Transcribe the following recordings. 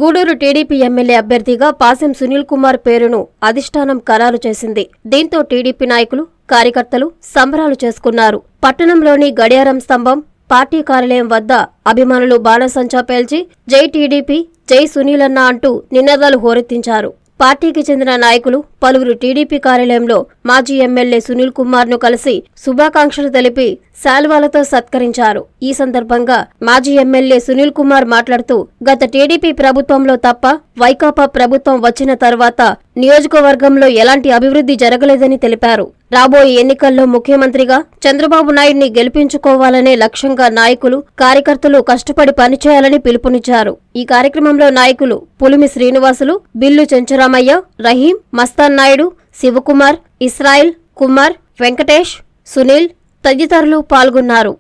Gudur TDP MLA అభ్యర్థిగా పాసెం సునీల్ కుమార్ పేరును అధిష్టానం ఖరారు చేసింది. దీంతో టీడీపీ నాయకులు, కార్యకర్తలు సంబరాలు చేసుకున్నారు. పట్టణంలోని గడియారం స్తంభం, పార్టీ కార్యాలయం వద్ద అభిమానులు బాణసంచా పేల్చి జై టీడీపీ, జై సునీలన్న అంటూ నినాదాలు హోరెత్తించారు. పార్టీకి చెందిన నాయకులు పలువురు టీడీపీ కార్యాలయంలో మాజీ ఎమ్మెల్యే సునీల్ కుమార్ ను కలిసి శుభాకాంక్షలు తెలిపి శాల్వాలతో సత్కరించారు. ఈ సందర్భంగా మాజీ ఎమ్మెల్యే సునీల్ కుమార్ మాట్లాడుతూ, గత టీడీపీ ప్రభుత్వంలో తప్ప వైకాపా ప్రభుత్వం వచ్చిన తర్వాత నియోజకవర్గంలో ఎలాంటి అభివృద్ధి జరగలేదని తెలిపారు. రాబోయే ఎన్నికల్లో ముఖ్యమంత్రిగా చంద్రబాబు నాయుడిని గెలిపించుకోవాలనే లక్ష్యంగా నాయకులు, కార్యకర్తలు కష్టపడి పనిచేయాలని పిలుపునిచ్చారు. ఈ కార్యక్రమంలో నాయకులు పులిమి శ్రీనివాసులు, బిల్లు చెంచురామయ్య, రహీం, మస్తాన్ నాయుడు, శివకుమార్, ఇస్రాయిల్, కుమార్, వెంకటేష్, సునీల్ తదితరులు పాల్గొన్నారు.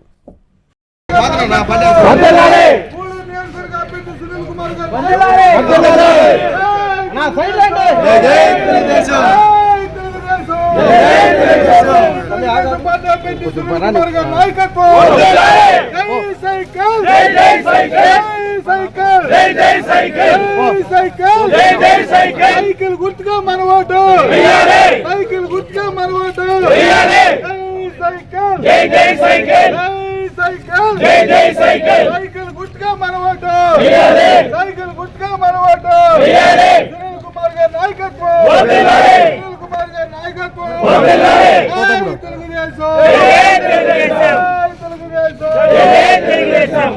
గుర్తుగా మన ఓటు, సైకిల్ గుర్తుగా మన ఓటు, సైకిల్ జై జై సైకిల్, సైకిల్ జై జై సైకిల్, సైకిల్ గుర్తుగా మన ఓటు, సైకిల్ గుర్తుగా మన ఓటు. సునీల్ కుమార్ గారి నాయకత్వం, సునీల్ కుమార్ గారి నాయకత్వం, తెలుగుదేశం, తెలుగుదేశం.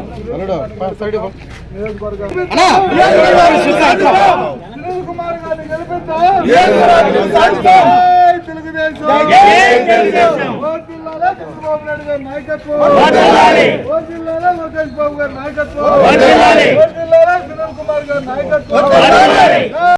సునీల్ కుమార్ గారిని గెలిపిద్దాం, తెలుగుదేశం. జిల్లాలో చంద్రబాబు నాయుడు గారి నాయకత్వం, జిల్లాలో లోకేష్ బాబు గారి నాయకత్వం, జిల్లాలో సునీల్ కుమార్ గారి నాయకత్వం.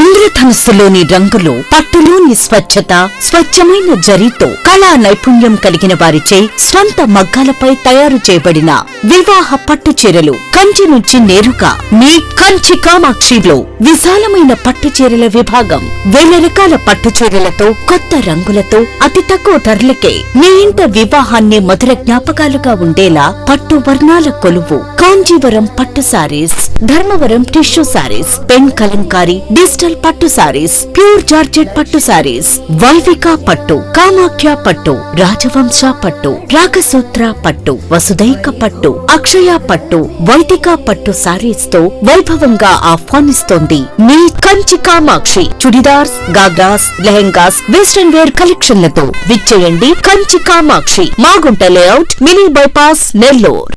ఇంద్రధనుస్సులోని రంగులు, పట్టులోని స్వచ్ఛత, స్వచ్ఛమైన జరీతో కళా నైపుణ్యం కలిగిన వారిచే స్వంత మగ్గాలపై తయారు చేయబడిన వివాహ పట్టు చీరలు కంచి నుంచి నేరుగా మీ కంచి కామాక్షిలో విశాలమైన పట్టు చీరల విభాగం. 1000 రకాల పట్టు చీరలతో, కొత్త రంగులతో, అతి తక్కువ ధరలకే మీ ఇంట వివాహాన్ని మధుర జ్ఞాపకాలుగా ఉండేలా పట్టు వర్ణాల కొలువు కాంజీవరం పట్టు saris, Dharmavaram tissue saris, pen Kalamkari digital పట్టు సారీస్, ప్యూర్ జార్జెట్ పట్టు సారీస్, వైవిక పట్టు, కామాఖ్య పట్టు, రాజవంశ పట్టు, రాగసూత్ర పట్టు, వసుదైక పట్టు, అక్షయ పట్టు, వైదిక పట్టు సారీస్ తో వైభవంగా ఆహ్వానిస్తోంది మీ కంచి కామాక్షి. చుడిదార్స్, గాగ్రాస్, లెహెంగాస్, వెస్టర్న్ వేర్ కలెక్షన్లతో విచ్చేయండి Kanchi Kamakshi, Magunta layout, mini bypass, Nellore.